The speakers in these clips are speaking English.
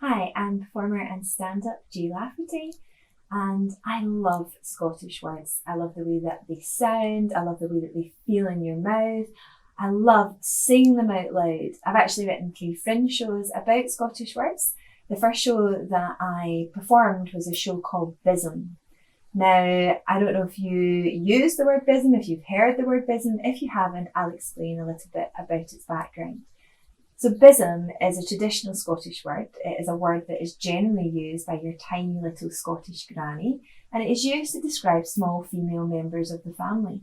Hi, I'm performer and stand-up Jay Lafferty, and I love Scottish words. I love the way that they sound. I love the way that they feel in your mouth. I love saying them out loud. I've actually written 3 fringe shows about Scottish words. The first show that I performed was a show called Bism. Now, I don't know if you use the word bism, if you've heard the word bism. If you haven't, I'll explain a little bit about its background. So bism is a traditional Scottish word. It is a word that is generally used by your tiny little Scottish granny, and it is used to describe small female members of the family.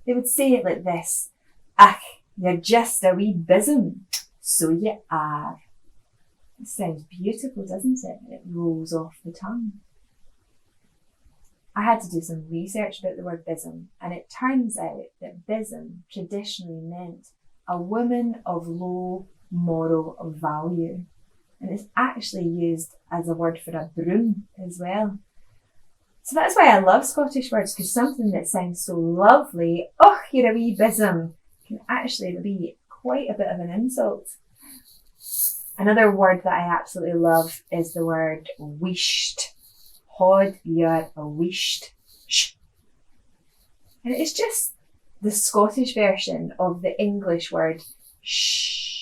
They would say it like this: "Ach, you're just a wee bism, so you are." It sounds beautiful, doesn't it? It rolls off the tongue. I had to do some research about the word bism, and it turns out that bism traditionally meant a woman of low moral value. And it's actually used as a word for a broom as well. So that's why I love Scottish words, because something that sounds so lovely, "Oh, you're a wee bism," can actually be quite a bit of an insult. Another word that I absolutely love is the word wheesht. Hod you're a wheesht. And it's just the Scottish version of the English word shh.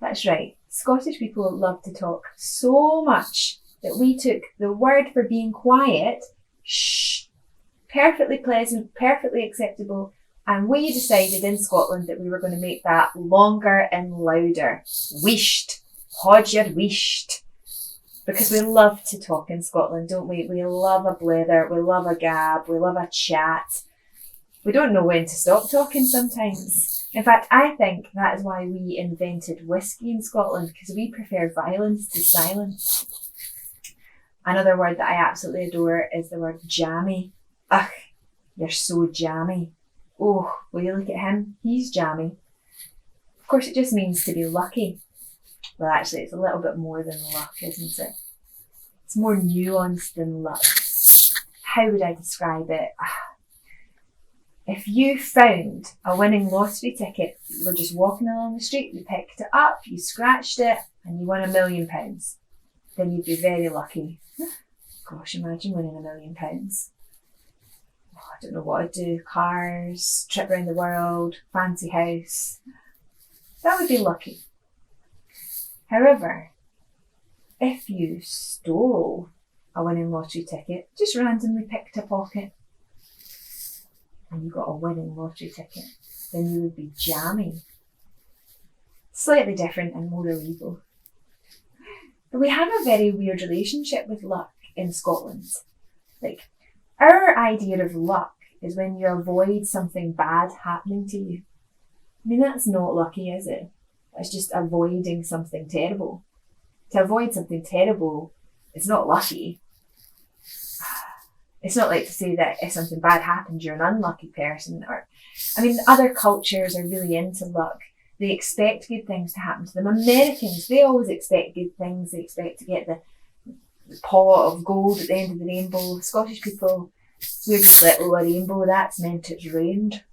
That's right. Scottish people love to talk so much that we took the word for being quiet, shh, perfectly pleasant, perfectly acceptable, and we decided in Scotland that we were going to make that longer and louder. Wheesht. Hod your wheesht. Because we love to talk in Scotland, don't we? We love a blether, we love a gab, we love a chat. We don't know when to stop talking sometimes. In fact, I think that is why we invented whiskey in Scotland, because we prefer violence to silence. Another word that I absolutely adore is the word jammy. Ugh, you're so jammy. Oh, will you look at him? He's jammy. Of course, it just means to be lucky. Well, actually, it's a little bit more than luck, isn't it? It's more nuanced than luck. How would I describe it? If you found a winning lottery ticket, you were just walking along the street, you picked it up, you scratched it, and you won £1 million, then you'd be very lucky. Gosh, imagine winning £1 million. Oh, I don't know what I'd do. Cars, trip around the world, fancy house. That would be lucky. However, if you stole a winning lottery ticket, just randomly picked a pocket, and you got a winning lottery ticket, then you would be jammy. Slightly different and more illegal. But we have a very weird relationship with luck in Scotland. Like, our idea of luck is when you avoid something bad happening to you. I mean, that's not lucky, is it? It's just avoiding something terrible. To avoid something terrible, it's not lucky. It's not like to say that if something bad happens, you're an unlucky person. Other cultures are really into luck. They expect good things to happen to them. Americans, they always expect good things. They expect to get the pot of gold at the end of the rainbow. Scottish people, we're just like, oh, a rainbow, that's meant it's rained.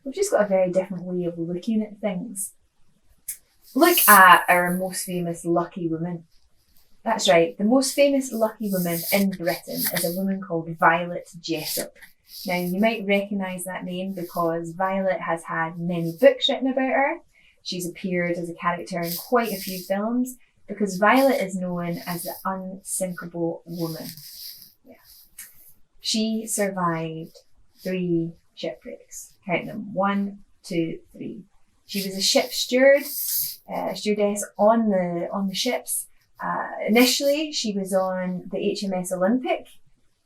We've just got a very different way of looking at things. Look at our most famous lucky woman. That's right, the most famous lucky woman in Britain is a woman called Violet Jessop. Now, you might recognise that name because Violet has had many books written about her. She's appeared as a character in quite a few films because Violet is known as the unsinkable woman. Yeah. She survived 3 shipwrecks. Count them. 1, 2, 3. She was a ship stewardess on the ships. Initially, she was on the HMS Olympic,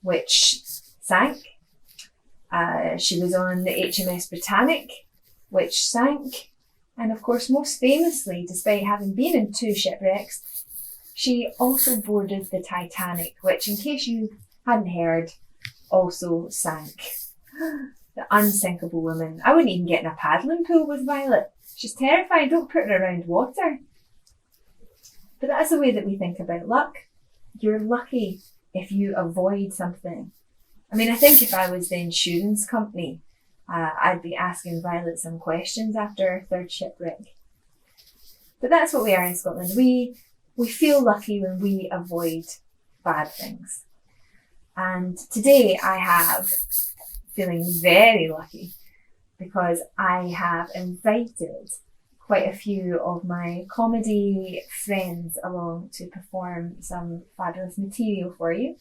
which sank. She was on the HMS Britannic, which sank. And of course, most famously, despite having been in 2 shipwrecks, she also boarded the Titanic, which, in case you hadn't heard, also sank. The unsinkable woman. I wouldn't even get in a paddling pool with Violet. She's terrifying. Don't put her around water. But that's the way that we think about luck. You're lucky if you avoid something. I mean, I think if I was the insurance company, I'd be asking Violet some questions after her 3rd shipwreck. But that's what we are in Scotland. We feel lucky when we avoid bad things. And today I have feeling very lucky because I have invited quite a few of my comedy friends along to perform some fabulous material for you.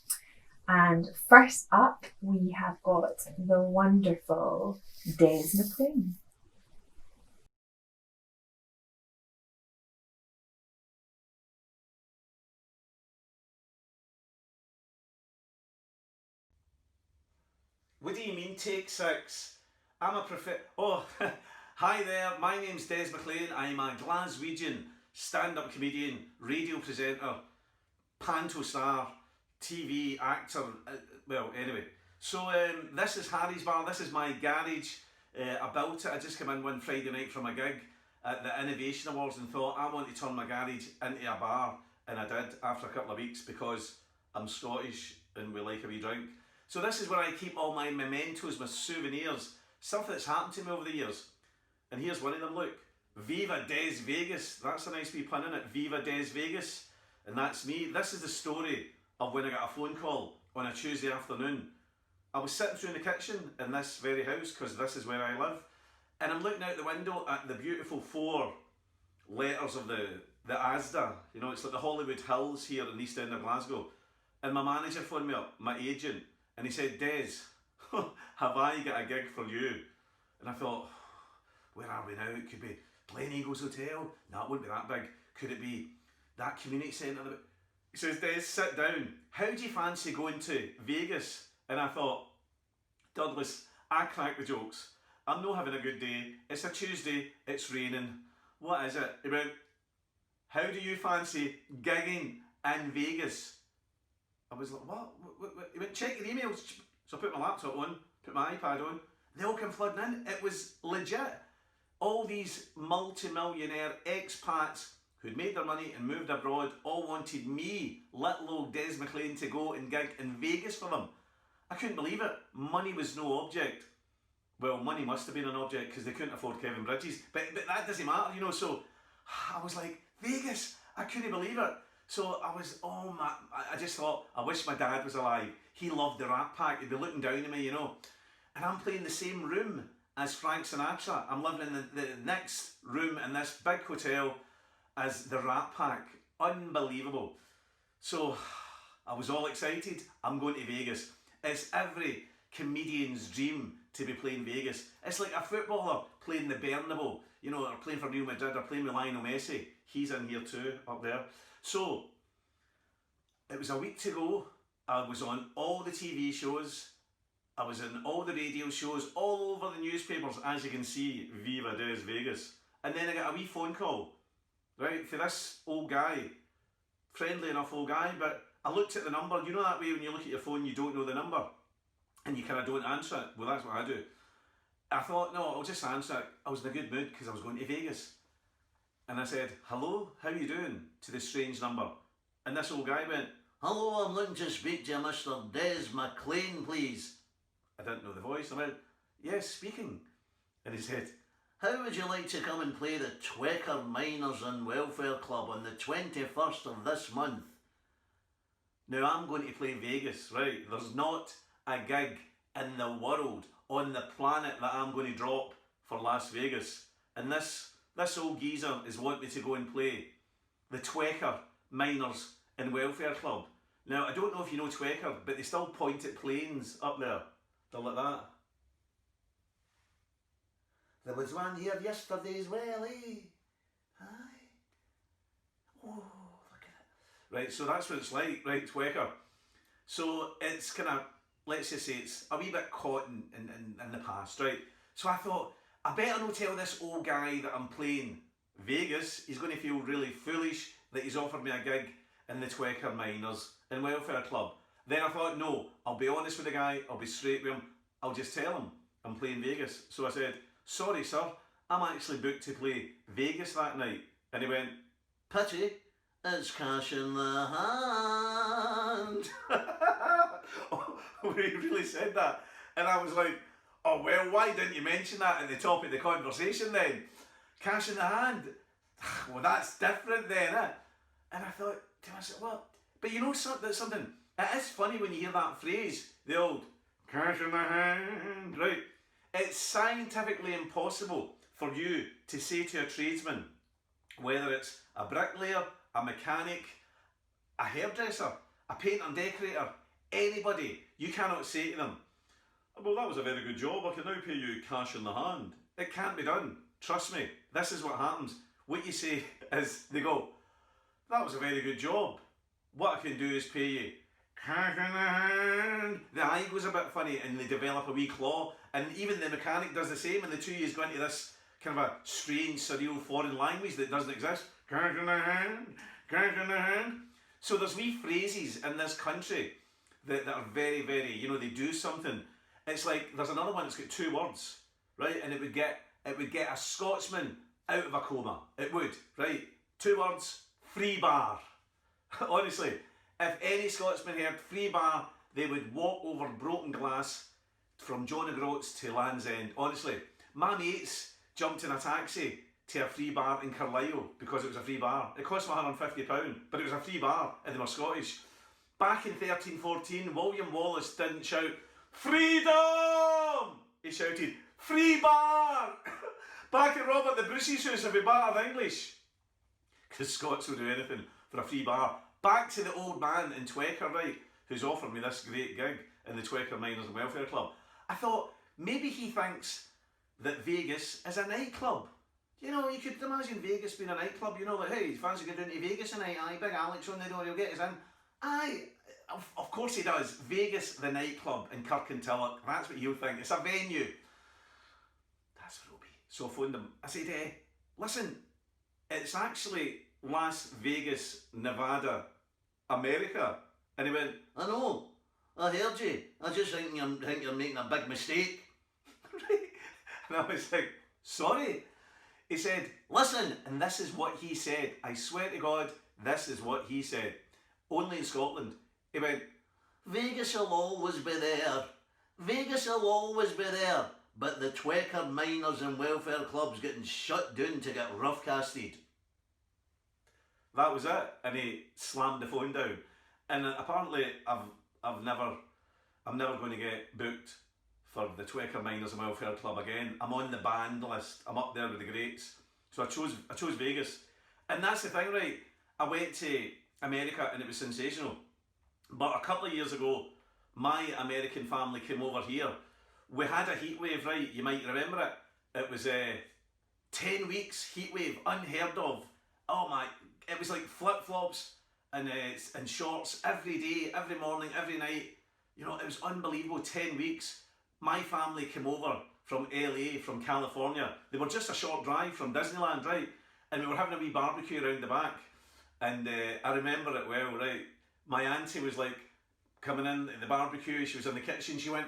And first up, we have got the wonderful Des McLean. What do you mean, take six? I'm a Oh, hi there. My name's Des McLean. I'm a Glaswegian stand-up comedian, radio presenter, panto star, TV actor. Well, anyway. So this is Harry's Bar. This is my garage. I built it. I just came in one Friday night from a gig at the Innovation Awards and thought I want to turn my garage into a bar, and I did after a couple of weeks because I'm Scottish and we like a wee drink. So this is where I keep all my mementos, my souvenirs, stuff that's happened to me over the years. And here's one of them, look. Viva Des Vegas. That's a nice wee pun, isn't it? Viva Des Vegas. And that's me. This is the story of when I got a phone call on a Tuesday afternoon. I was sitting through in the kitchen in this very house, because this is where I live, and I'm looking out the window at the beautiful 4 letters of the ASDA. You know, it's like the Hollywood Hills here in the East End of Glasgow. And my manager phoned me up, my agent, and he said, Des, have I got a gig for you? And I thought, where are we now? It could be Glen Eagles Hotel. No, it wouldn't be that big. Could it be that community centre? He says, Des, sit down. How do you fancy going to Vegas? And I thought, Douglas, I crack the jokes. I'm not having a good day. It's a Tuesday. It's raining. What is it? He went, how do you fancy gigging in Vegas? I was like, what? He went, check your emails. So I put my laptop on, put my iPad on. They all came flooding in. It was legit. All these multi-millionaire expats who'd made their money and moved abroad all wanted me, little old Des McLean, to go and gig in Vegas for them. I couldn't believe it. Money was no object. Well, money must have been an object because they couldn't afford Kevin Bridges. But that doesn't matter, you know. So I was like, Vegas? I couldn't believe it. So I was, oh my, I just thought, I wish my dad was alive. He loved the Rat Pack. He'd be looking down at me, you know. And I'm playing the same room as Frank Sinatra. I'm living in the next room in this big hotel as the Rat Pack. Unbelievable. So I was all excited. I'm going to Vegas. It's every comedian's dream to be playing Vegas. It's like a footballer playing the Bernabeu, you know, or playing for Real Madrid, or playing with Lionel Messi. He's in here too, up there. So it was a week to go. I was on all the TV shows. I was in all the radio shows, all over the newspapers, as you can see, Viva Des Vegas. And then I got a wee phone call, right, for this old guy, friendly enough old guy, but I looked at the number. You know that way when you look at your phone, you don't know the number, and you kind of don't answer it. Well, that's what I do. I thought, no, I'll just answer it. I was in a good mood because I was going to Vegas. And I said, hello, how are you doing, to this strange number. And this old guy went, hello, I'm looking to speak to Mr. Des McLean, please. I didn't know the voice. I went, yes, speaking. And he said, how would you like to come and play the Twecker Miners and Welfare Club on the 21st of this month? Now I'm going to play Vegas, right? There's not a gig in the world, on the planet, that I'm going to drop for Las Vegas. And this old geezer is wanting me to go and play the Twecker Miners and Welfare Club. Now, I don't know if you know Twecker, but they still point at planes up there. They're like that. There was one here yesterday as well, eh? Aye. Oh, look at it. Right, so that's what it's like, right, Twecker. So it's kind of, let's just say it's a wee bit caught in the past, right? So I thought, I better not tell this old guy that I'm playing Vegas. He's going to feel really foolish that he's offered me a gig in the Twecker Miners and Welfare Club. Then I thought, no, I'll be honest with the guy, I'll be straight with him, I'll just tell him I'm playing Vegas. So I said, sorry sir, I'm actually booked to play Vegas that night. And he went, pity, it's cash in the hand. Oh, he really said that. And I was like, oh well, why didn't you mention that at the top of the conversation then? Cash in the hand. Well, that's different then, eh? And I thought to myself, well, but you know something? It is funny when you hear that phrase, the old cash in the hand, right? It's scientifically impossible for you to say to a tradesman, whether it's a bricklayer, a mechanic, a hairdresser, a painter and decorator, anybody, you cannot say to them, well, that was a very good job, I can now pay you cash in the hand. It can't be done. Trust me, this is what happens. What you say is, they go, that was a very good job. What I can do is pay you cash in the hand. The eye goes a bit funny and they develop a wee claw, and even the mechanic does the same, and the two of you go into this kind of a strange, surreal foreign language that doesn't exist. Cash in the hand, cash in the hand. So there's wee phrases in this country that are very, very, you know, they do something. It's like, there's another one that's got two words, right? And it would get a Scotsman out of a coma. It would, right? Two words, free bar. Honestly, if any Scotsman heard free bar, they would walk over broken glass from John O'Groats to Land's End. Honestly, my mates jumped in a taxi to a free bar in Carlisle because it was a free bar. It cost me £150, but it was a free bar and they were Scottish. Back in 1314, William Wallace didn't shout, freedom! He shouted, free bar! Back at Robert the Bruce's house, if we battered English, because Scots will do anything for a free bar. Back to the old man in Twecker, right, who's offered me this great gig in the Twecker Miners and Welfare Club. I thought, maybe he thinks that Vegas is a nightclub. You know, you could imagine Vegas being a nightclub, you know, like, hey, fancy going down to Vegas tonight, aye, big Alex on the door, he'll get us in. Aye, of course he does. Vegas, the nightclub in Kirkintilloch, that's what he'll think. It's a venue. That's what it'll be. So I phoned him. I said, listen, it's actually Las Vegas, Nevada, America. And he went, I know, I heard you. I just think you're making a big mistake. And I was like, sorry. He said, listen, and this is what he said. I swear to God, this is what he said. Only in Scotland. He went, Vegas will always be there. Vegas will always be there. But the Twecker Miners and Welfare Club's getting shut down to get rough casted. That was it. And he slammed the phone down. And apparently I'm never going to get booked for the Twecker Miners and Welfare Club again. I'm on the banned list. I'm up there with the greats. So I chose Vegas. And that's the thing, right? I went to America and it was sensational. But a couple of years ago, my American family came over here. We had a heat wave, right? You might remember it. It was 10 weeks heat wave, unheard of. Oh my, it was like flip-flops and shorts every day, every morning, every night. You know, it was unbelievable, 10 weeks. My family came over from LA, from California. They were just a short drive from Disneyland, right? And we were having a wee barbecue around the back. And I remember it well, right? My auntie was like coming in at the barbecue, she was in the kitchen, she went,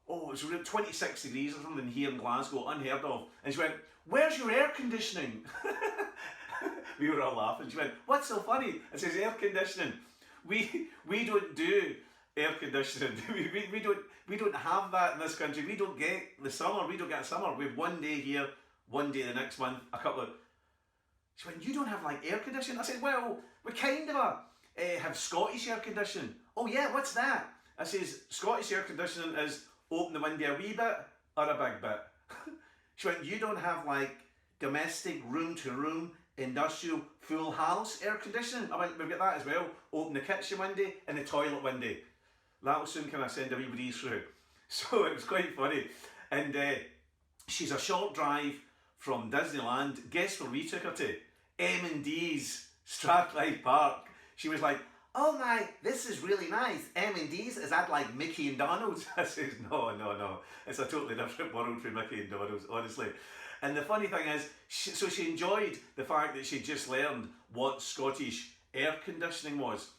oh, it's 26 degrees or something here in Glasgow, unheard of. And she went, where's your air conditioning? We were all laughing. She went, what's so funny? I says, air conditioning. We don't do air conditioning. we don't have that in this country. We don't get the summer. We don't get summer. We have one day here, one day the next month, a couple of... She went, you don't have like air conditioning? I said, well, we kind of have Scottish air conditioning. Oh yeah, what's that? I says, Scottish air conditioning is open the window a wee bit or a big bit. She went, you don't have like domestic room to room industrial full house air conditioning? I went, we've got that as well. Open the kitchen window and the toilet window. That'll soon kind of send a wee breeze through. So it was quite funny. And she's a short drive from Disneyland. Guess where we took her to? M&D's, Strathclyde Park. She was like, oh my, this is really nice. M&D's, is that like Mickey and Donald's? I says, no. It's a totally different world from Mickey and Donald's, honestly. And the funny thing is, she enjoyed the fact that she'd just learned what Scottish air conditioning was.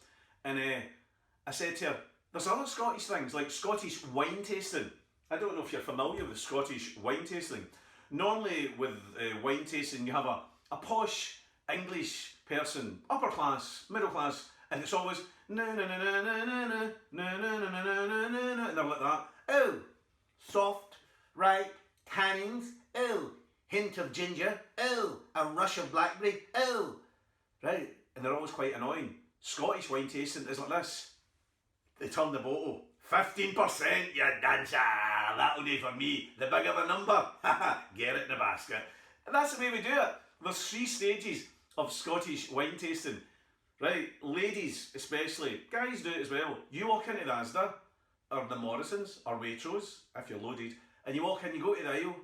And I said to her, there's other Scottish things, like Scottish wine tasting. I don't know if you're familiar with Scottish wine tasting. Normally with wine tasting, you have a posh English person, upper class, middle class, and it's always na na na na na na na na na na na na, and they're like that. Oh, soft, ripe tannins. Oh, hint of ginger, oh, a rush of blackberry, oh. Right, and they're always quite annoying. Scottish wine tasting is like this. They turn the bottle. 15%, you dancer. That'll do for me. The bigger the number, get it in the basket. And that's the way we do it. There's 3 stages of Scottish wine tasting. Right, ladies especially, guys do it as well. You walk into the Asda, or the Morrisons, or Waitrose, if you're loaded, and you walk in, you go to the aisle,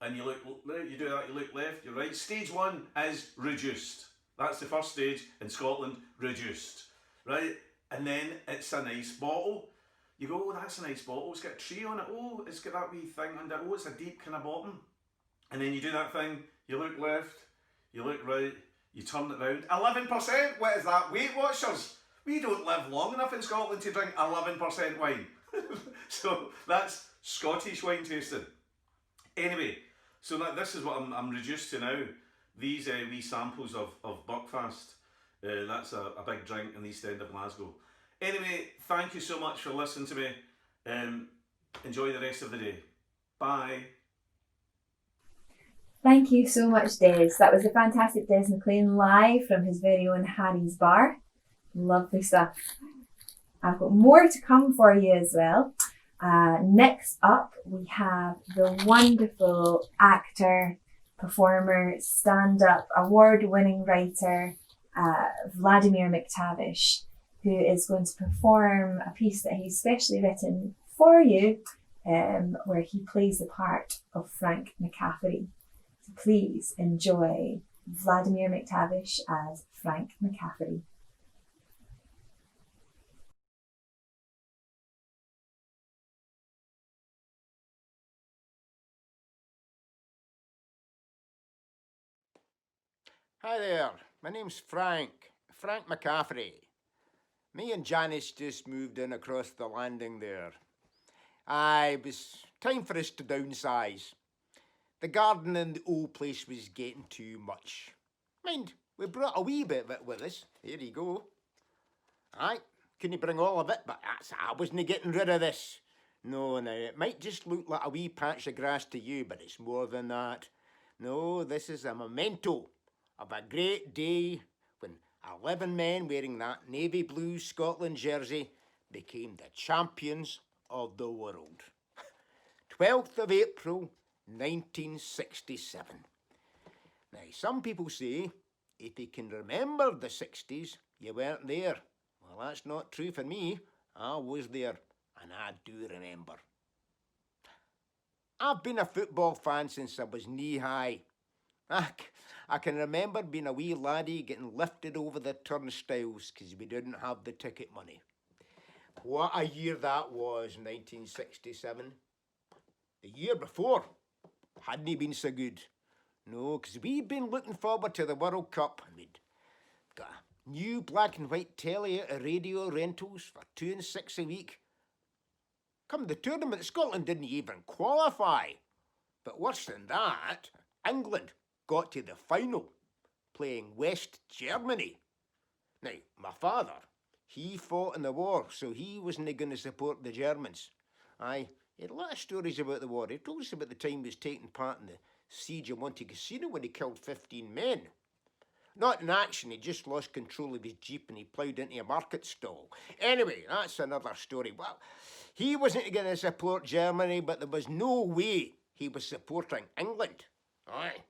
and you look, you do that, you look left, you're right. Stage 1 is reduced. That's the first stage in Scotland, reduced. Right, and then it's a nice bottle. You go, oh, that's a nice bottle, it's got a tree on it, oh, it's got that wee thing under, oh, it's a deep kind of bottom. And then you do that thing, you look left, you look right, you turn it round. 11%, what is that? Weight Watchers. We don't live long enough in Scotland to drink 11% wine. So that's Scottish wine tasting. Anyway, so this is what I'm reduced to now. These wee samples of Buckfast. That's a big drink in the East End of Glasgow. Anyway, thank you so much for listening to me. Enjoy the rest of the day. Bye. Thank you so much, Des. That was the fantastic Des McLean live from his very own Harry's Bar. Lovely stuff. I've got more to come for you as well. Next up, we have the wonderful actor, performer, stand-up, award-winning writer, Vladimir McTavish, who is going to perform a piece that he's specially written for you, where he plays the part of Frank McCaffery. So please enjoy Vladimir McTavish as Frank McCaffery. Hi there, my name's Frank McCaffrey. Me and Janice just moved in across the landing there. It was time for us to downsize. The garden in the old place was getting too much. Mind, we brought a wee bit of it with us. Here you go. Aye, couldn't bring all of it, but I wasn't getting rid of this. No, now, it might just look like a wee patch of grass to you, but it's more than that. No, this is a memento of a great day when 11 men wearing that navy blue Scotland jersey became the champions of the world. 12th of April, 1967. Now, some people say, if you can remember the 60s, you weren't there. Well, that's not true for me. I was there, and I do remember. I've been a football fan since I was knee-high. I can remember being a wee laddie getting lifted over the turnstiles because we didn't have the ticket money. What a year that was, 1967. The year before hadn't been so good. No, because we'd been looking forward to the World Cup, and we'd got a new black and white telly out of radio rentals for £2 and £6 a week. Come the tournament, Scotland didn't even qualify. But worse than that, England got to the final, playing West Germany. Now, my father, he fought in the war, so he wasn't going to support the Germans. Aye, he had a lot of stories about the war. He told us about the time he was taking part in the siege of Monte Cassino when he killed 15 men. Not in action, he just lost control of his jeep and he ploughed into a market stall. Anyway, that's another story. Well, he wasn't going to support Germany, but there was no way he was supporting England. Aye.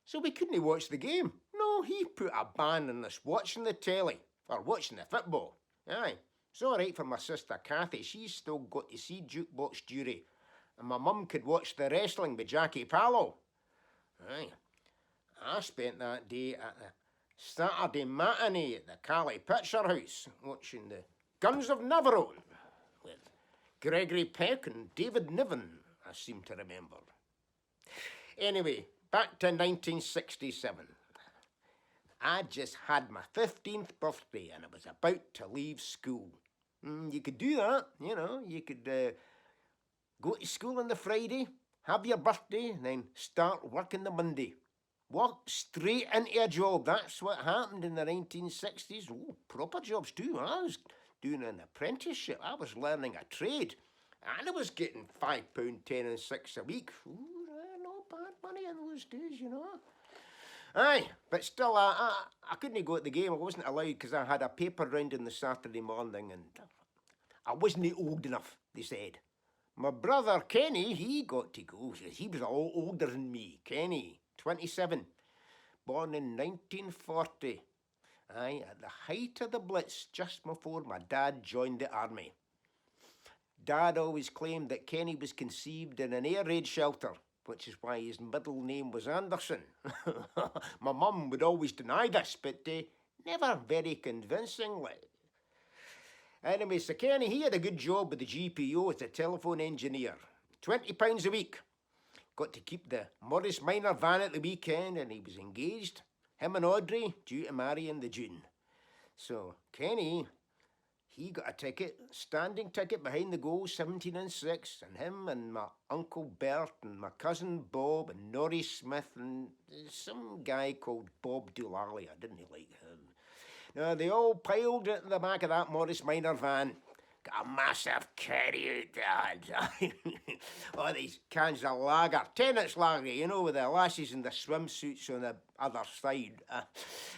So we couldn't watch the game. No, he put a ban on us watching the telly, or watching the football. Aye. It's all right for my sister Kathy. She's still got to see jukebox jury. And my mum could watch the wrestling with Jackie Pallo. Aye. I spent that day at the Saturday matinee at the Cali Picture House, watching the Guns of Navarone with Gregory Peck and David Niven, I seem to remember. Anyway, back to 1967. I just had my 15th birthday and I was about to leave school. You could do that, you know. You could go to school on the Friday, have your birthday, and then start working the Monday. Walk straight into a job. That's what happened in the 1960s. Oh, proper jobs too. I was doing an apprenticeship. I was learning a trade. And I was getting £5.10 and £6 a week. Ooh, not bad money in those days, you know. Aye, but still, I couldn't go at the game. I wasn't allowed because I had a paper round on the Saturday morning and I wasn't old enough, they said. My brother Kenny, he got to go. He was a lot older than me. Kenny, 27, born in 1940. Aye, at the height of the Blitz, just before my dad joined the army. Dad always claimed that Kenny was conceived in an air raid shelter, which is why his middle name was Anderson. My mum would always deny this, but never very convincingly. Anyway, so Kenny, he had a good job with the GPO as a telephone engineer. £20 a week. Got to keep the Morris Minor van at the weekend, and he was engaged. Him and Audrey due to marry in the June. So Kenny, he got a ticket, standing ticket behind the goal, 17 and 6, and him and my Uncle Bert and my cousin Bob and Norrie Smith and some guy called Bob Doolally. I didn't like him. Now, they all piled into the back of that Morris Minor van. Got a massive carry out. Oh, these cans of lager, tenants lager, you know, with the lasses and the swimsuits on the other side.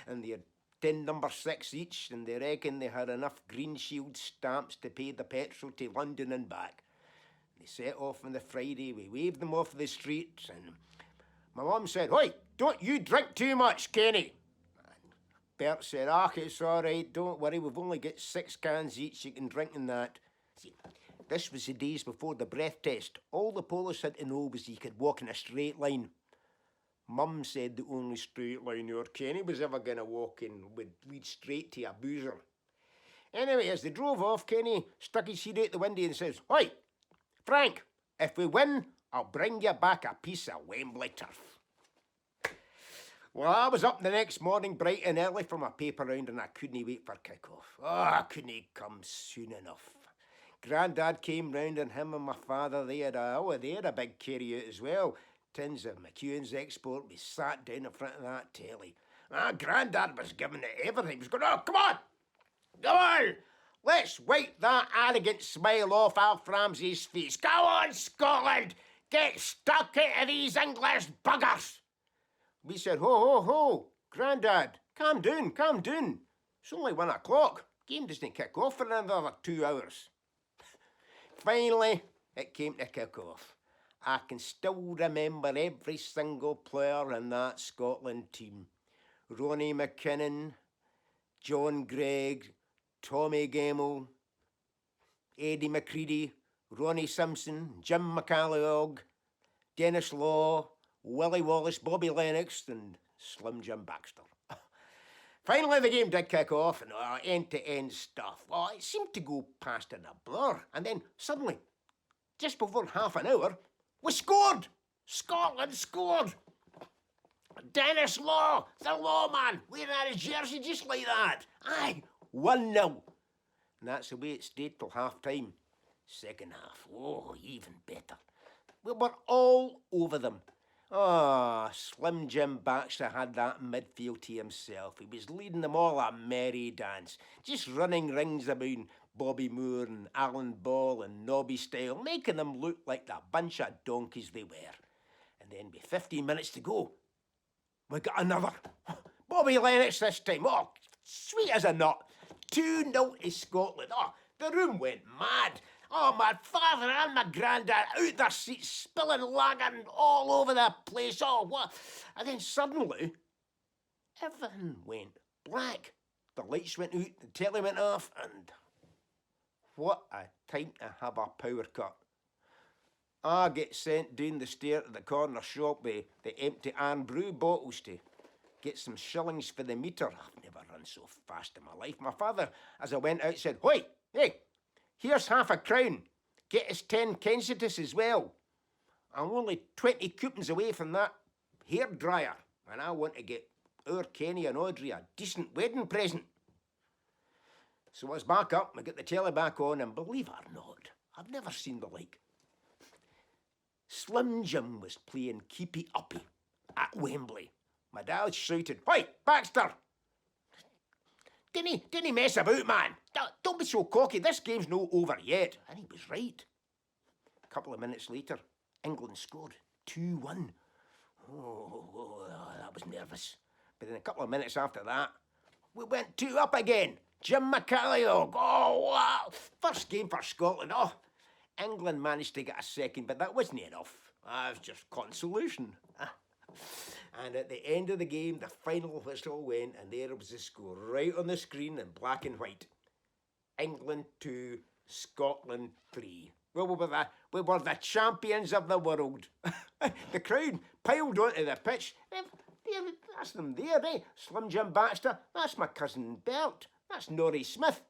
And they had 10 number 6 each, and they reckon they had enough Green Shield stamps to pay the petrol to London and back. They set off on the Friday, we waved them off the streets, and my mum said, "Oi, don't you drink too much, Kenny." Bert said, "It's all right, don't worry, we've only got 6 cans each, you can drink in that." See, this was the days before the breath test. All the police had to know was you could walk in a straight line. Mum said the only straight line your Kenny was ever going to walk in would lead straight to a boozer. Anyway, as they drove off, Kenny stuck his head out the window and says, "Oi, Frank, if we win, I'll bring you back a piece of Wembley turf." Well, I was up the next morning bright and early for my paper round and I couldn't wait for kick-off. I couldn't come soon enough. Grandad came round and him and my father, they had a big carry-out as well. Tins of McEwen's export. We sat down in front of that telly. Grandad was giving it everything. He was going, "Oh, come on, let's wipe that arrogant smile off Alf Ramsey's face. Go on, Scotland, get stuck into these English buggers." We said, ho, Grandad, calm down. It's only 1 o'clock. Game doesn't kick off for another 2 hours. Finally, it came to kick off. I can still remember every single player in that Scotland team. Ronnie McKinnon, John Gregg, Tommy Gemmell, Eddie McCready, Ronnie Simpson, Jim McCalliog, Dennis Law, Willie Wallace, Bobby Lennox, and Slim Jim Baxter. Finally, the game did kick off, and end-to-end stuff. It seemed to go past in a blur. And then, suddenly, just before half an hour, we scored! Scotland scored! Dennis Law, the lawman, wearing his jersey just like that. 1-0. And that's the way it stayed till half-time. Second half, even better. We were all over them. Slim Jim Baxter had that midfield to himself. He was leading them all a merry dance, just running rings about Bobby Moore and Alan Ball and Nobby style, making them look like the bunch of donkeys they were. And then with 15 minutes to go, we got another. Bobby Lennox this time. Sweet as a nut. 2-0 to Scotland. The room went mad. My father and my granddad out their seats, spilling lager all over the place. What? And then suddenly, everything went black. The lights went out, the telly went off, and what a time to have a power cut. I get sent down the stair to the corner shop with the empty Anne Brew bottles to get some shillings for the meter. I've never run so fast in my life. My father, as I went out, said, "Hey, here's half a crown. Get us 10 Kensingtons as well. I'm only 20 coupons away from that hairdryer, and I want to get our Kenny and Audrey a decent wedding present." So I was back up, I got the telly back on, and believe it or not, I've never seen the like. Slim Jim was playing keepy uppy at Wembley. My dad shouted, "Hey, Baxter! Didn't mess about, man. Don't be so cocky. This game's no over yet." And he was right. A couple of minutes later, England scored 2-1. Oh, that was nervous. But then a couple of minutes after that, we went 2 up again. Jim McCalliog. Oh, wow. First game for Scotland. Oh, England managed to get a second, but that wasn't enough. That was just consolation. And at the end of the game, the final whistle went, and there was the score right on the screen in black and white. England 2, Scotland 3. Well, we were the champions of the world. The crowd piled onto the pitch. That's them there, eh? Slim Jim Baxter. That's my cousin Bert. That's Norrie Smith.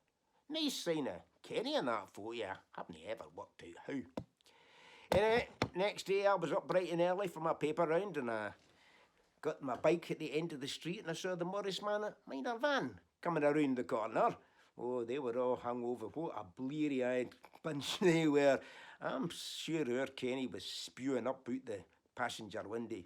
Nice sign of Kenny in that photo. I haven't ever worked out how. Anyway, next day I was up bright and early for my paper round, and I got my bike at the end of the street, and I saw the Morris man at Minor Van coming around the corner. Oh, they were all hung over. What a bleary-eyed bunch they were. I'm sure our Kenny was spewing up out the passenger window.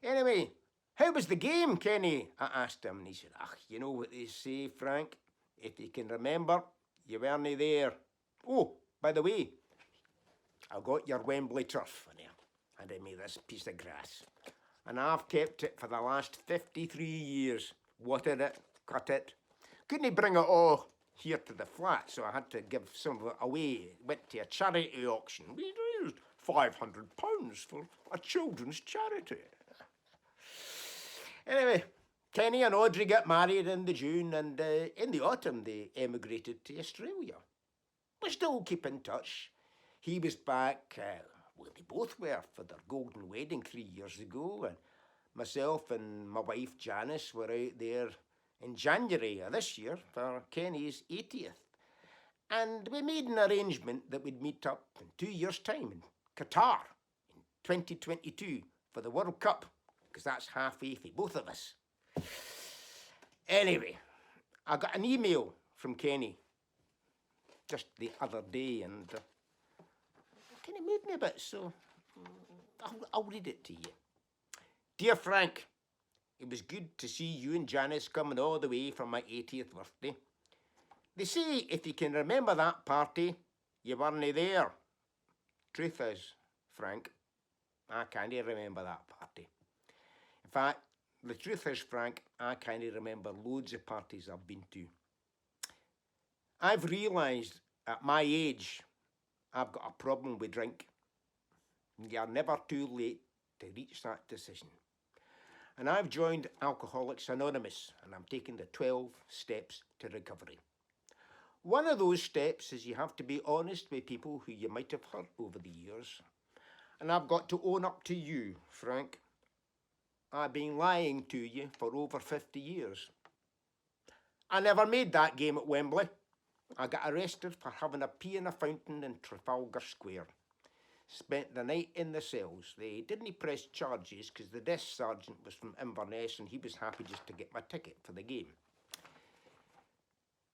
Anyway, how was the game, Kenny? I asked him, and he said, you know what they say, Frank? If you can remember, you weren't there. Oh, by the way, I got your Wembley turf in there, and I made this piece of grass. And I've kept it for the last 53 years. Watered it, cut it. Couldn't bring it all here to the flat, so I had to give some of it away. Went to a charity auction. We raised £500 for a children's charity. Anyway, Kenny and Audrey got married in the June, and in the autumn they emigrated to Australia. We still keep in touch. He was back, well, they both were, for their golden wedding 3 years ago, and myself and my wife Janice were out there in January of this year for Kenny's 80th. And we made an arrangement that we'd meet up in 2 years' time in Qatar in 2022 for the World Cup, because that's halfway for both of us. Anyway, I got an email from Kenny just the other day, and it kind of moved me a bit, so I'll read it to you. Dear Frank, it was good to see you and Janice coming all the way from my 80th birthday. They say if you can remember that party, you weren't there. Truth is, Frank, I can't remember that party. In fact, the truth is, Frank, I can't remember loads of parties I've been to. I've realised at my age, I've got a problem with drink. You're never too late to reach that decision. And I've joined Alcoholics Anonymous, and I'm taking the 12 steps to recovery. One of those steps is you have to be honest with people who you might have hurt over the years. And I've got to own up to you, Frank. I've been lying to you for over 50 years. I never made that game at Wembley. I got arrested for having a pee in a fountain in Trafalgar Square. Spent the night in the cells. They didn't press charges because the desk sergeant was from Inverness and he was happy just to get my ticket for the game.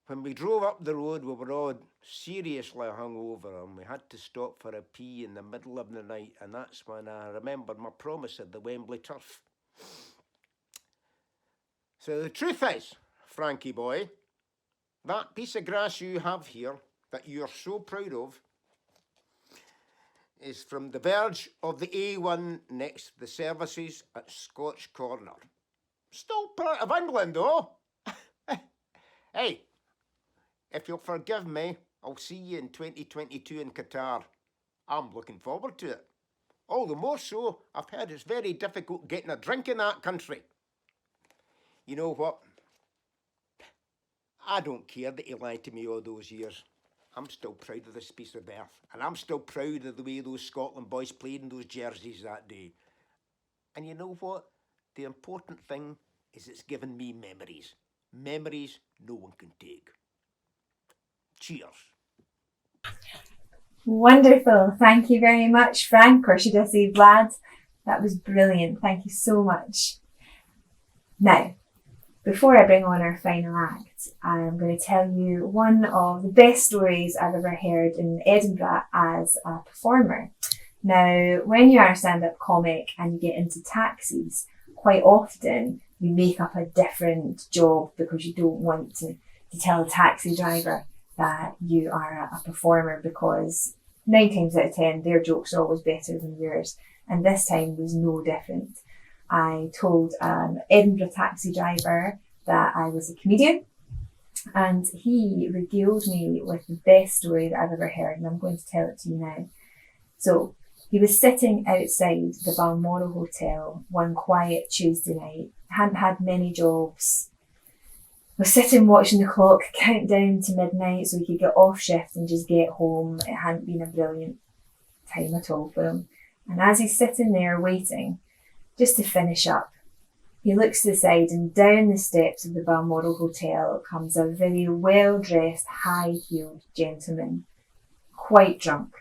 When we drove up the road, we were all seriously hungover, and we had to stop for a pee in the middle of the night, and that's when I remembered my promise at the Wembley turf. So the truth is, Frankie boy, that piece of grass you have here that you're so proud of is from the verge of the A1 next to the services at Scotch Corner. Still part of England, though. Hey, if you'll forgive me, I'll see you in 2022 in Qatar. I'm looking forward to it. All the more so, I've heard it's very difficult getting a drink in that country. You know what? I don't care that he lied to me all those years. I'm still proud of this piece of earth, and I'm still proud of the way those Scotland boys played in those jerseys that day. And you know what? The important thing is it's given me memories. Memories no one can take. Cheers. Wonderful. Thank you very much, Frank, or should I say Vlad? That was brilliant. Thank you so much. Now, before I bring on our final act, I'm going to tell you one of the best stories I've ever heard in Edinburgh as a performer. Now, when you are a stand-up comic and you get into taxis, quite often you make up a different job because you don't want to tell a taxi driver that you are a performer, because 9 times out of 10 their jokes are always better than yours. And this time was no different. I told an Edinburgh taxi driver that I was a comedian, and he regaled me with the best story that I've ever heard, and I'm going to tell it to you now. So he was sitting outside the Balmoral Hotel one quiet Tuesday night, hadn't had many jobs, was sitting watching the clock count down to midnight so he could get off shift and just get home. It hadn't been a brilliant time at all for him. And as he's sitting there waiting, just to finish up, he looks to the side, and down the steps of the Balmoral Hotel comes a very well-dressed, high-heeled gentleman, quite drunk,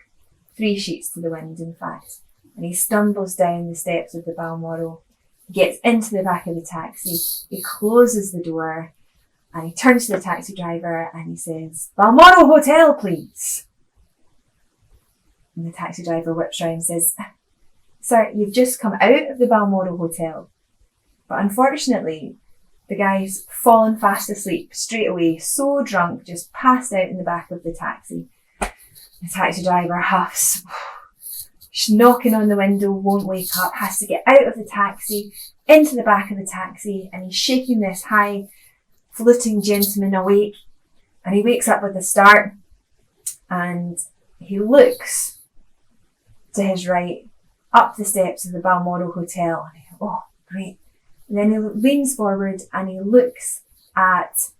3 sheets to the wind, in fact. And he stumbles down the steps of the Balmoral, gets into the back of the taxi, he closes the door, and he turns to the taxi driver and he says, "Balmoral Hotel, please." And the taxi driver whips round and says, "Sir, you've just come out of the Balmoral Hotel." But unfortunately, the guy's fallen fast asleep straight away, so drunk, just passed out in the back of the taxi. The taxi driver huffs, knocking on the window, won't wake up, has to get out of the taxi, into the back of the taxi, and he's shaking this high, floating gentleman awake. And he wakes up with a start, and he looks to his right, up the steps of the Balmoral Hotel, and he goes, "Oh, great." And then he leans forward and he looks at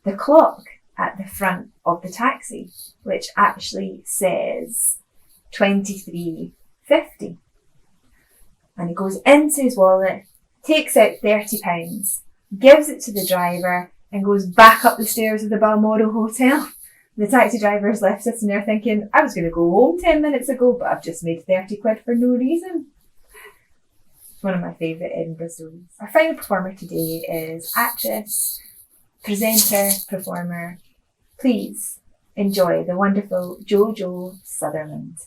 the clock at the front of the taxi, which actually says 23:50. And he goes into his wallet, takes out £30, gives it to the driver, and goes back up the stairs of the Balmoral Hotel. The taxi driver is left sitting there thinking, I was going to go home 10 minutes ago, but I've just made 30 quid for no reason. It's one of my favourite Edinburgh stories. Our final performer today is actress, presenter, performer. Please enjoy the wonderful Jojo Sutherland.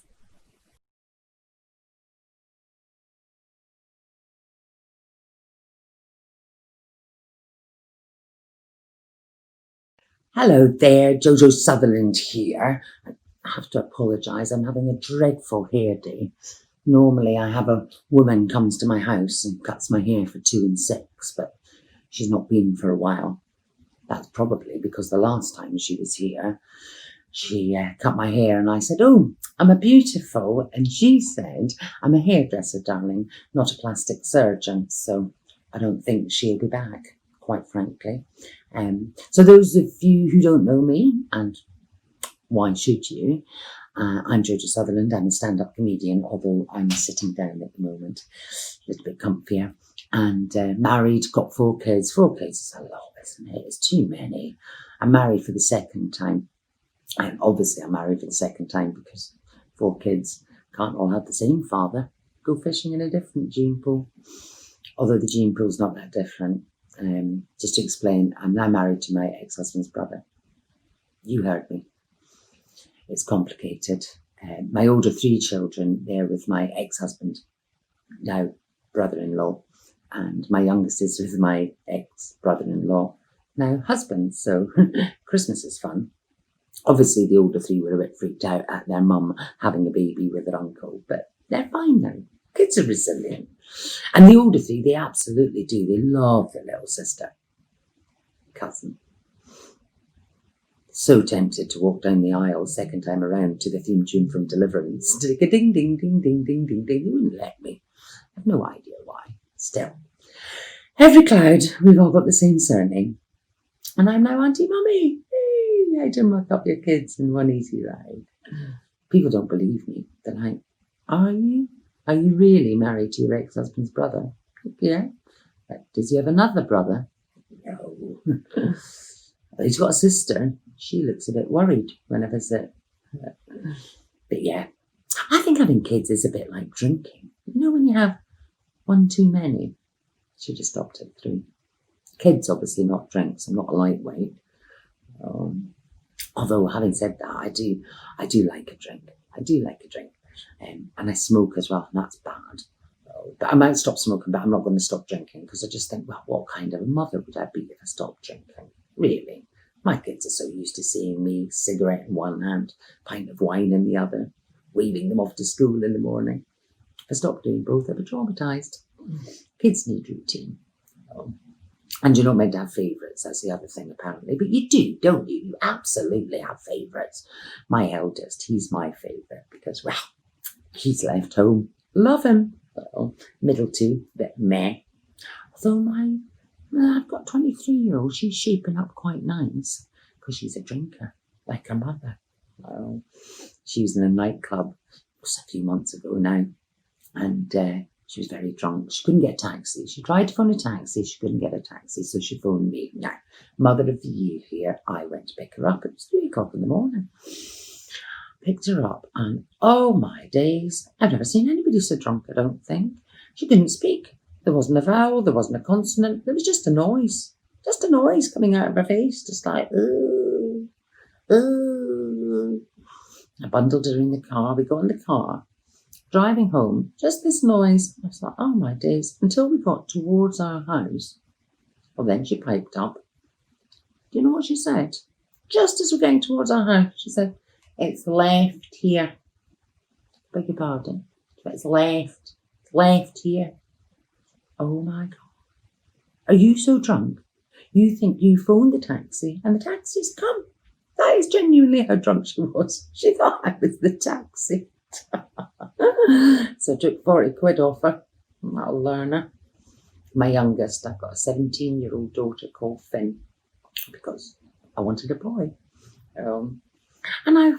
Hello there, Jojo Sutherland here. I have to apologise, I'm having a dreadful hair day. Normally I have a woman comes to my house and cuts my hair for 2 and 6, but she's not been for a while. That's probably because the last time she was here, she cut my hair and I said, "Oh, I'm a beautiful," and she said, "I'm a hairdresser, darling, not a plastic surgeon, so I don't think she'll be back, quite frankly." So those of you who don't know me, and why should you, I'm Jojo Sutherland. I'm a stand-up comedian, although I'm sitting down at the moment, a little bit comfier, and married, got 4 kids. 4 kids is a lot, isn't it? It's too many. I'm married for the second time. Obviously, I'm married for the second time because 4 kids can't all have the same father. Go fishing in a different gene pool. Although the gene pool's not that different. Just to explain, I'm now married to my ex-husband's brother. You heard me. It's complicated. My older 3 children, they're with my ex-husband, now brother-in-law, and my youngest is with my ex-brother-in-law, now husband. So Christmas is fun. Obviously, the older 3 were a bit freaked out at their mum having a baby with their uncle, but they're fine now. Kids are resilient. And the older 3, they absolutely do. They love their little sister, cousin. So tempted to walk down the aisle second time around to the theme tune from Deliverance. Ding, ding, ding, ding, ding, ding, ding. They wouldn't let me. I have no idea why. Still, every cloud, we've all got the same surname. And I'm now Auntie Mummy. Hey, I didn't muck up your kids in one easy ride. People don't believe me. They're like, are you? Are you really married to your ex-husband's brother? Yeah. Does he have another brother? No. He's got a sister. She looks a bit worried when I visit. But yeah, I think having kids is a bit like drinking. You know when you have 1 too many? Should have stopped at 3. Kids obviously not drinks. I'm not a lightweight. Although having said that, I do like a drink. I do like a drink. And I smoke as well, and that's bad. But I might stop smoking, but I'm not going to stop drinking because I just think, well, what kind of a mother would I be if I stopped drinking? Really? My kids are so used to seeing me, cigarette in one hand, pint of wine in the other, waving them off to school in the morning. I stopped doing both. I was traumatised. Kids need routine. And you're not meant to have favourites. That's the other thing, apparently. But you do, don't you? You absolutely have favourites. My eldest, he's my favourite because, well, he's left home. Love him. Well, middle two, bit meh. Although I've got a 23-year-old, she's shaping up quite nice because she's a drinker, like her mother. Well, she was in a nightclub just a few months ago now, and she was very drunk. She couldn't get a taxi. She tried to phone a taxi. She couldn't get a taxi, so she phoned me. Now, Mother of the Year here, I went to pick her up. It was 3 o'clock in the morning. Picked her up, and oh my days, I've never seen anybody so drunk, I don't think. She couldn't speak. There wasn't a vowel, there wasn't a consonant. There was just a noise coming out of her face, just like, ooh, ooh. I bundled her in the car. We got in the car. Driving home, just this noise. I was like, oh my days, until we got towards our house. Well, then she piped up. Do you know what she said? Just as we're going towards our house, she said, it's left here. Beg your pardon. It's left here. Oh my God. Are you so drunk? You think you phoned the taxi and the taxi's come? That is genuinely how drunk she was. She thought I was the taxi. So I took 40 quid off her. That'll learn her. My youngest, I've got a 17-year-old daughter called Finn because I wanted a boy. And I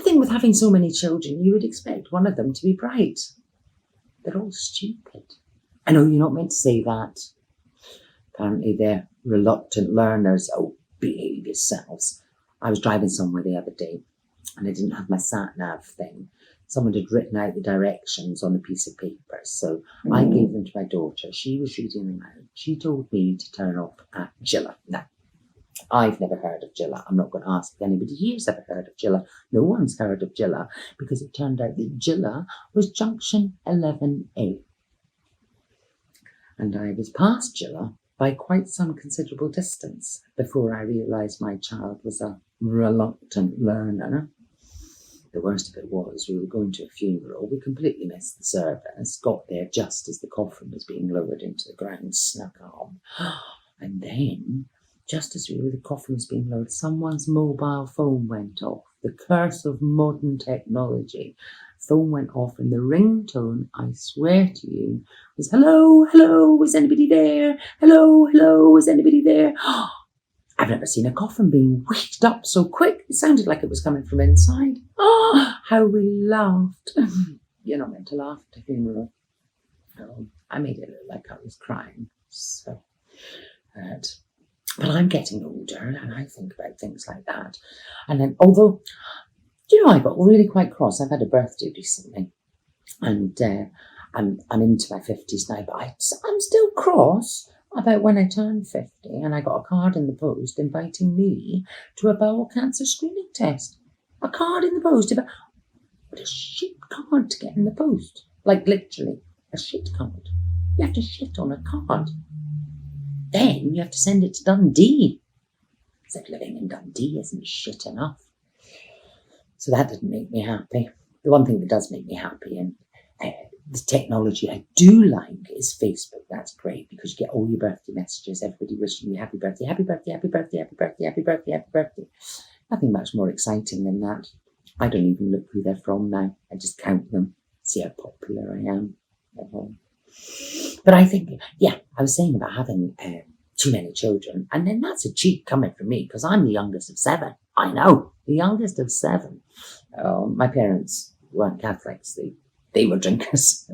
think with having so many children, you would expect one of them to be bright. They're all stupid. I know you're not meant to say that. Apparently they're reluctant learners. Oh, behave yourselves. I was driving somewhere the other day and I didn't have my sat-nav thing. Someone had written out the directions on a piece of paper. So I gave them to my daughter. She was reading them out. She told me to turn off at Gilla. Now, I've never heard of Gilla. I'm not going to ask if anybody here's ever heard of Gilla. No one's heard of Gilla because it turned out that Gilla was junction 11A. And I was past Gilla by quite some considerable distance before I realised my child was a reluctant learner. The worst of it was we were going to a funeral. We completely missed the service, got there just as the coffin was being lowered into the ground, snuck on. And then, just as the coffin was being lowered, someone's mobile phone went off. The curse of modern technology. Phone went off and the ringtone, I swear to you, was, hello, hello, is anybody there? Hello, hello, is anybody there? I've never seen a coffin being whisked up so quick. It sounded like it was coming from inside. Oh, how we laughed. You're not meant to laugh at a funeral. I made it look like I was crying. So hurt. But I'm getting older and I think about things like that. And then, although, I got really quite cross. I've had a birthday recently and I'm into my 50s now, but I'm still cross about when I turned 50 and I got a card in the post inviting me to a bowel cancer screening test. A card in the post. What a shit card to get in the post. Like literally, a shit card. You have to shit on a card. Then you have to send it to Dundee. As if living in Dundee isn't shit enough. So that didn't make me happy. The one thing that does make me happy and the technology I do like is Facebook. That's great because you get all your birthday messages, everybody wishing you happy birthday, happy birthday, happy birthday, happy birthday, happy birthday, happy birthday. Nothing much more exciting than that. I don't even look who they're from now. I just count them, see how popular I am. But I think, I was saying about having too many children, and then that's a cheat coming from me because I'm the youngest of 7. I know, the youngest of 7. My parents weren't Catholics. They were drinkers.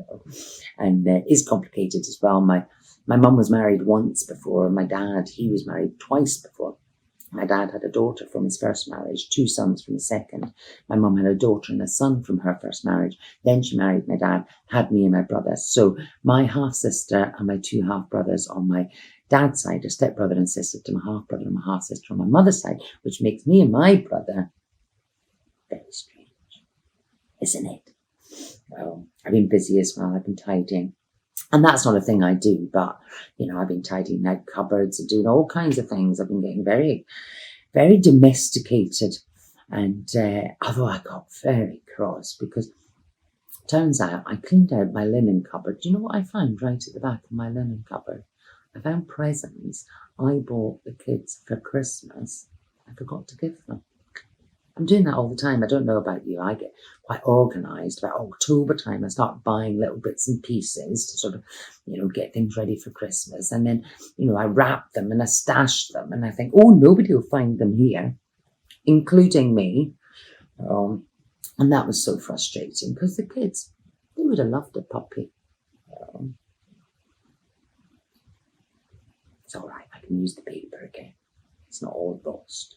And it's complicated as well. My mum was married once before. My dad, he was married twice before. My dad had a daughter from his first marriage, 2 sons from the second. My mum had a daughter and a son from her first marriage. Then she married my dad, had me and my brother. So my half-sister and my 2 half-brothers on my dad's side are step-brother and sister to my half-brother and my half-sister on my mother's side, which makes me and my brother very strange, isn't it? Well, I've been busy as well. I've been tidying. And that's not a thing I do, but, I've been tidying out cupboards and doing all kinds of things. I've been getting very, very domesticated. And although I got very cross because Turns out I cleaned out my linen cupboard. Do you know what I found right at the back of my linen cupboard? I found presents I bought the kids for Christmas. I forgot to give them. I'm doing that all the time. I don't know about you. I get quite organised. About October time, I start buying little bits and pieces to sort of, get things ready for Christmas. And then, I wrap them and I stash them. And I think, oh, nobody will find them here, including me. And that was so frustrating because the kids, they would have loved a puppy. It's all right. I can use the paper again. It's not all lost.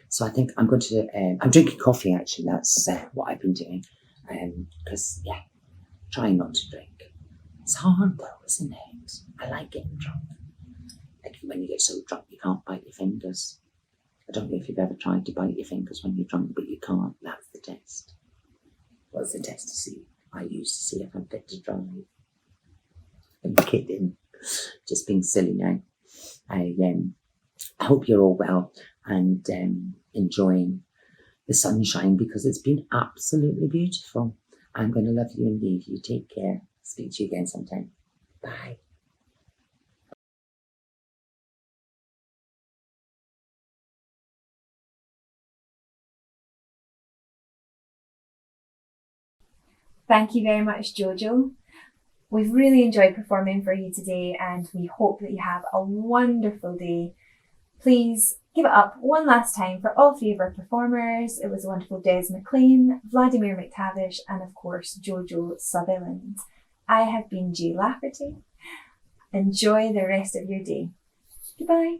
So I think I'm going to, I'm drinking coffee actually, that's what I've been doing, because, trying not to drink. It's hard though, isn't it? I like getting drunk. Like when you get so drunk you can't bite your fingers. I don't know if you've ever tried to bite your fingers when you're drunk, but you can't. That's the test. What's the test to see? I used to see if I'm fit to drive. I'm kidding. Just being silly now. I hope you're all well and enjoying the sunshine because it's been absolutely beautiful. I'm going to love you and leave you. Take care. Speak to you again sometime. Bye. Thank you very much, Jojo. We've really enjoyed performing for you today and we hope that you have a wonderful day. Please give it up one last time for all three of our performers. It was a wonderful Des McLean, Vladimir McTavish, and of course Jojo Sutherland. I have been Jay Lafferty. Enjoy the rest of your day. Goodbye.